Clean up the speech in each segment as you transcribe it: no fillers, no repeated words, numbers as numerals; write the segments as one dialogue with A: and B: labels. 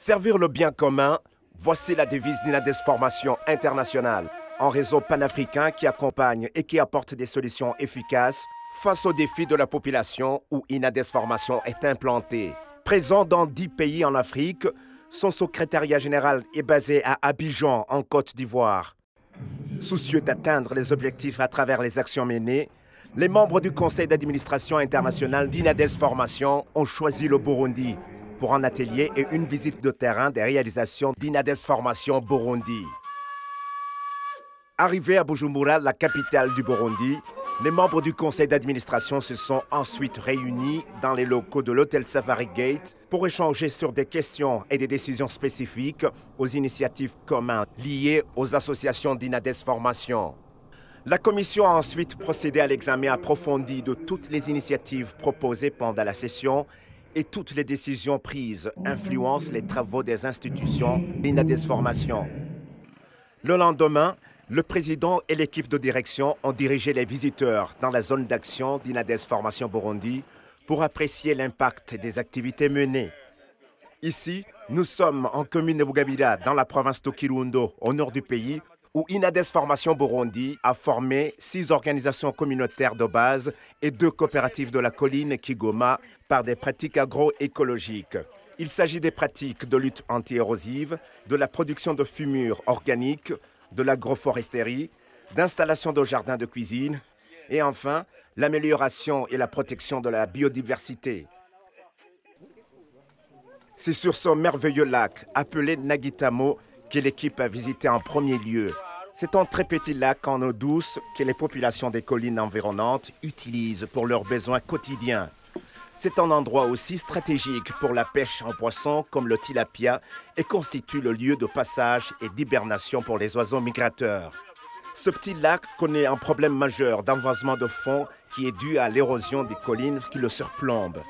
A: Servir le bien commun, voici la devise d'Inades Formation Internationale, un réseau panafricain qui accompagne et qui apporte des solutions efficaces face aux défis de la population où Inades Formation est implanté. Présent dans 10 pays en Afrique, son secrétariat général est basé à Abidjan, en Côte d'Ivoire. Soucieux d'atteindre les objectifs à travers les actions menées, les membres du conseil d'administration international d'Inades Formation ont choisi le Burundi pour un atelier et une visite de terrain des réalisations d'Inades Formation Burundi. Arrivés à Bujumbura, la capitale du Burundi, les membres du conseil d'administration se sont ensuite réunis dans les locaux de l'hôtel Safari Gate pour échanger sur des questions et des décisions spécifiques aux initiatives communes liées aux associations d'Inades Formation. La commission a ensuite procédé à l'examen approfondi de toutes les initiatives proposées pendant la session et toutes les décisions prises influencent les travaux des institutions d'Inades Formation. Le lendemain, le président et l'équipe de direction ont dirigé les visiteurs dans la zone d'action d'Inades Formation Burundi pour apprécier l'impact des activités menées. Ici, nous sommes en commune de Bugabira, dans la province de Kirundo, au nord du pays, où Inades Formation Burundi a formé 6 organisations communautaires de base et 2 coopératives de la colline Kigoma par des pratiques agroécologiques. Il s'agit des pratiques de lutte anti-érosive, de la production de fumures organiques, de l'agroforesterie, d'installation de jardins de cuisine et enfin l'amélioration et la protection de la biodiversité. C'est sur ce merveilleux lac appelé Nagitamo que l'équipe a visité en premier lieu. C'est un très petit lac en eau douce que les populations des collines environnantes utilisent pour leurs besoins quotidiens. C'est un endroit aussi stratégique pour la pêche en poisson comme le tilapia et constitue le lieu de passage et d'hibernation pour les oiseaux migrateurs. Ce petit lac connaît un problème majeur d'envasement de fond qui est dû à l'érosion des collines qui le surplombent.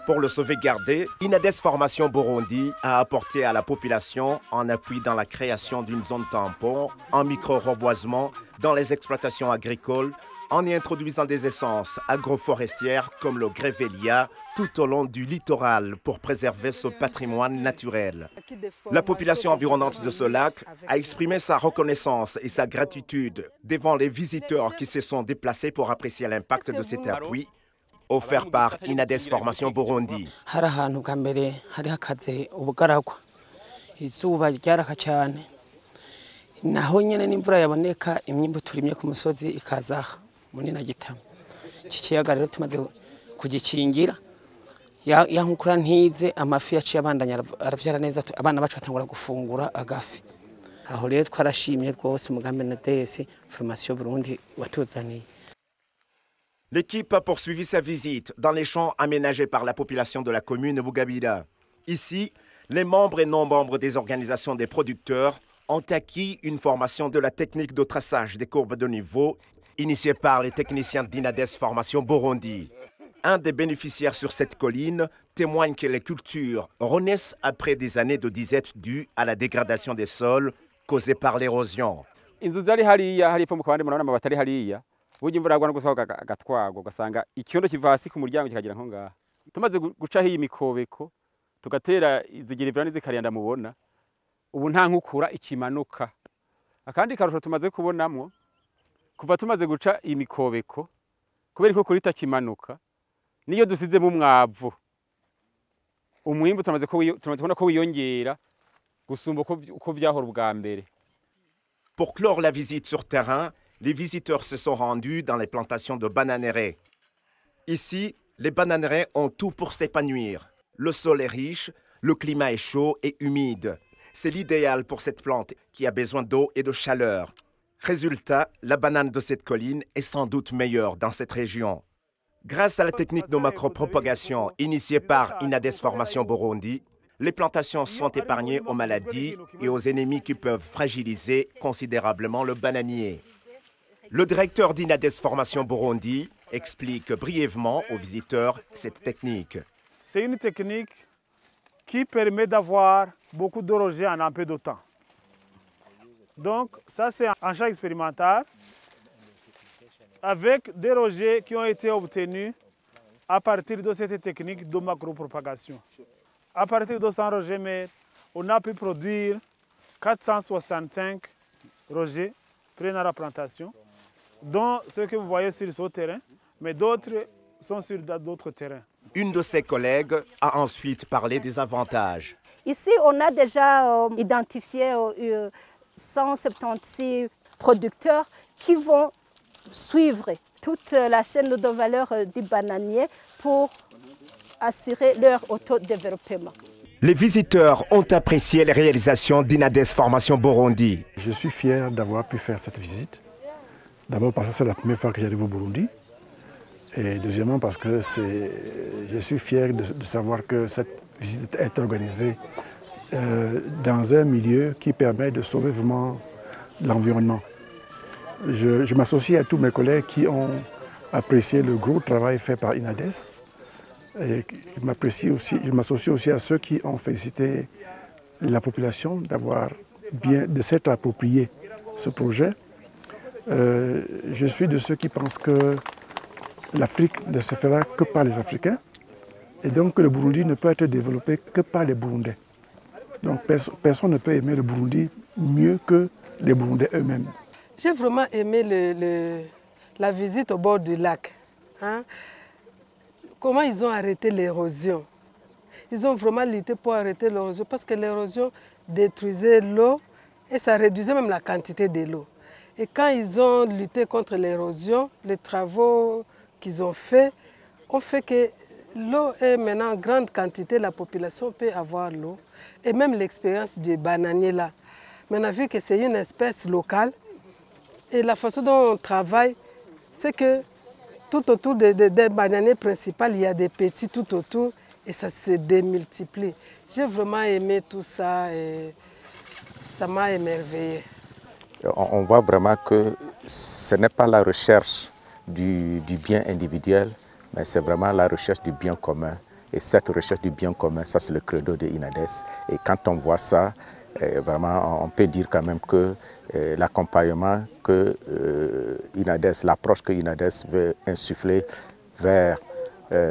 A: Pour le sauvegarder, Inades Formation Burundi a apporté à la population un appui dans la création d'une zone tampon, en micro-reboisement dans les exploitations agricoles, en y introduisant des essences agroforestières comme le grevélea tout au long du littoral pour préserver ce patrimoine naturel. La population environnante de ce lac a exprimé sa reconnaissance et sa gratitude devant les visiteurs qui se sont déplacés pour apprécier l'impact de cet appui offert par Inades Formation Burundi.
B: Ikiyaga rero tumaze kugikingira yankukura ntize amafi yaciye abandanya aravyara neza abana bacu batangura gufungura agafi aho rero twarashimye rwose umugambi Inades Formation Burundi watuzaniye.
A: L'équipe a poursuivi sa visite dans les champs aménagés par la population de la commune de Bugabira. Ici, les membres et non-membres des organisations des producteurs ont acquis une formation de la technique de traçage des courbes de niveau initiée par les techniciens d'Inades Formation Burundi. Un des bénéficiaires sur cette colline témoigne que les cultures renaissent après des années de disette dues à la dégradation des sols causée par l'érosion.
C: Burya imvura yagwa no guswa agatwago ugasanga ikiyondo kiva hasi ku muryango kikagira nko ngaha. Tumaze gucaho iyi mikobeko tugatera izigira ivira nizikarianda mubona ubu nta nkukura ikimanuka. Akandi karusho tumaze kubonamwo kuva tumaze guca iyi mikobeko kubera ko kurita kimanuka niyo dusize mu mwavu umwimbu tumaze kubona ko wiyongera gusumba uko vyahora ubwa mbere.
A: Pour clore la visite sur terrain, les visiteurs se sont rendus dans les plantations de bananeraies. Ici, les bananeraies ont tout pour s'épanouir. Le sol est riche, le climat est chaud et humide. C'est l'idéal pour cette plante qui a besoin d'eau et de chaleur. Résultat, la banane de cette colline est sans doute meilleure dans cette région. Grâce à la technique de macropropagation initiée par Inades Formation Burundi, les plantations sont épargnées aux maladies et aux ennemis qui peuvent fragiliser considérablement le bananier. Le directeur d'Inades Formation Burundi explique brièvement aux visiteurs cette technique.
D: C'est une technique qui permet d'avoir beaucoup de rejets en un peu de temps. Donc ça c'est un champ expérimental avec des rejets qui ont été obtenus à partir de cette technique de macropropagation. À partir de 100 rejets mètres, on a pu produire 465 rejets prêts à la plantation, dont ceux que vous voyez sur ce terrain, mais d'autres sont sur d'autres terrains.
A: Une de ses collègues a ensuite parlé des avantages.
E: Ici, on a déjà identifié 176 producteurs qui vont suivre toute la chaîne de valeur du bananier pour assurer leur autodéveloppement.
A: Les visiteurs ont apprécié les réalisations d'Inades Formation Burundi.
F: Je suis fier d'avoir pu faire cette visite. D'abord parce que c'est la première fois que j'arrive au Burundi. Et deuxièmement parce que je suis fier de savoir que cette visite est organisée dans un milieu qui permet de sauver vraiment l'environnement. Je m'associe à tous mes collègues qui ont apprécié le gros travail fait par Inades. Et je m'associe aussi à ceux qui ont félicité la population de s'être approprié ce projet. Je suis de ceux qui pensent que l'Afrique ne se fera que par les Africains et donc que le Burundi ne peut être développé que par les Burundais. Donc personne ne peut aimer le Burundi mieux que les Burundais eux-mêmes.
G: J'ai vraiment aimé la visite au bord du lac. Hein? Comment ils ont arrêté l'érosion. Ils ont vraiment lutté pour arrêter l'érosion parce que l'érosion détruisait l'eau et ça réduisait même la quantité de l'eau. Et quand ils ont lutté contre l'érosion, les travaux qu'ils ont fait que l'eau est maintenant en grande quantité, la population peut avoir l'eau. Et même l'expérience du bananier là. Mais on a vu que c'est une espèce locale et la façon dont on travaille, c'est que tout autour des bananiers principaux, il y a des petits tout autour et ça se démultiplie. J'ai vraiment aimé tout ça et ça m'a émerveillé.
H: On voit vraiment que ce n'est pas la recherche du bien individuel, mais c'est vraiment la recherche du bien commun. Et cette recherche du bien commun, ça c'est le credo de Inades. Et quand on voit ça, vraiment on peut dire quand même que l'accompagnement que Inades, l'approche que Inades veut insuffler vers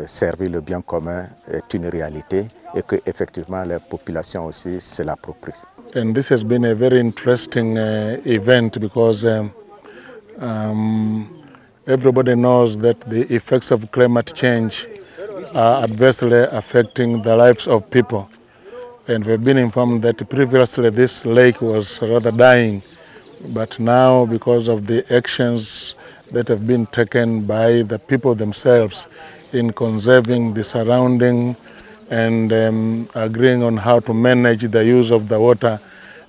H: servir le bien commun est une réalité et que effectivement les populations aussi se l'approprient.
I: And this has been a very interesting event because everybody knows that the effects of climate change are adversely affecting the lives of people. And we've been informed that previously this lake was rather dying, but now because of the actions that have been taken by the people themselves in conserving the surrounding and agreeing on how to manage the use of the water,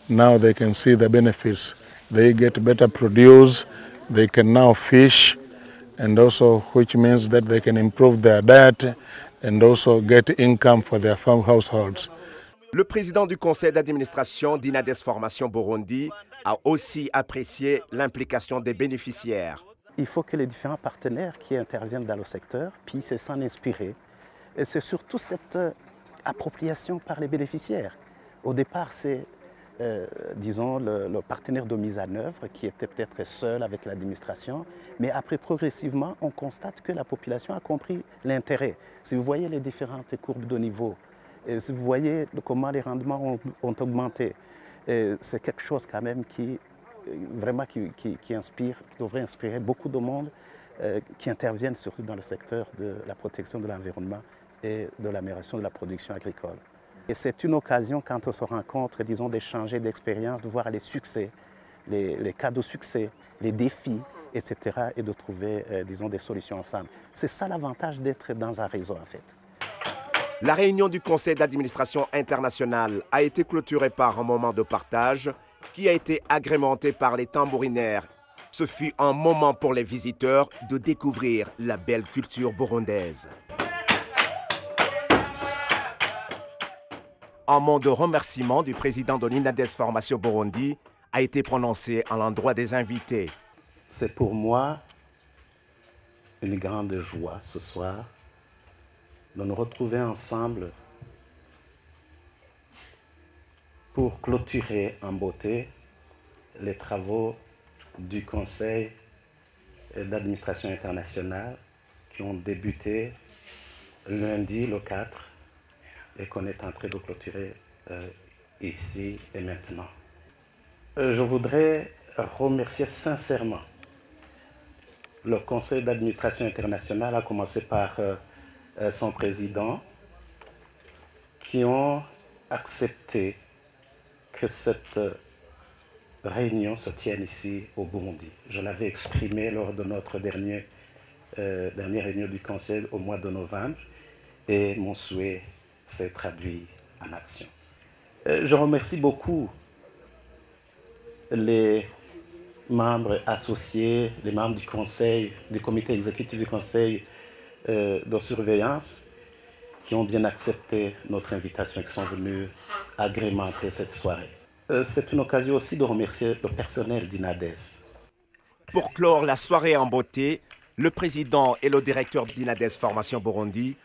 I: now they can see the benefits. They get better produce, they can now fish, and also which means that they can improve their diet and also get income for their farm households.
A: Le président du conseil d'administration d'Inades Formation Burundi a aussi apprécié l'implication des bénéficiaires.
J: Il faut que les différents partenaires qui interviennent dans le secteur puissent s'en inspirer. Et c'est surtout cette appropriation par les bénéficiaires. Au départ, c'est, disons, le partenaire de mise en œuvre qui était peut-être seul avec l'administration, mais après, progressivement, on constate que la population a compris l'intérêt. Si vous voyez les différentes courbes de niveau, et si vous voyez comment les rendements ont augmenté, c'est quelque chose quand même qui inspire, qui devrait inspirer beaucoup de monde qui interviennent surtout dans le secteur de la protection de l'environnement et de l'amélioration de la production agricole. Et c'est une occasion quand on se rencontre, disons, d'échanger d'expériences, de voir les succès, les cas de succès, les défis, etc. et de trouver, disons, des solutions ensemble. C'est ça l'avantage d'être dans un réseau en fait.
A: La réunion du conseil d'administration international a été clôturée par un moment de partage qui a été agrémenté par les tambourinaires. Ce fut un moment pour les visiteurs de découvrir la belle culture burundaise. Un mot de remerciement du président de l'Inades Formation Burundi a été prononcé à l'endroit des invités.
J: C'est pour moi une grande joie ce soir de nous retrouver ensemble pour clôturer en beauté les travaux du Conseil d'administration internationale qui ont débuté lundi le 4 et qu'on est en train de clôturer ici et maintenant. Je voudrais remercier sincèrement le Conseil d'administration internationale, à commencer par son président, qui ont accepté que cette réunion se tienne ici au Burundi. Je l'avais exprimé lors de notre dernière réunion du Conseil au mois de novembre et mon souhait s'est traduit en action. Je remercie beaucoup les membres associés, les membres du Conseil, du comité exécutif du Conseil de surveillance qui ont bien accepté notre invitation et qui sont venus agrémenter cette soirée. C'est une occasion aussi de remercier le personnel d'INADES.
A: Pour clore la soirée en beauté, le président et le directeur d'INADES Formation Burundi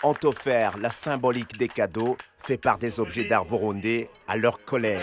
A: ont offert la symbolique des cadeaux faits par des objets d'art burundais à leurs collègues.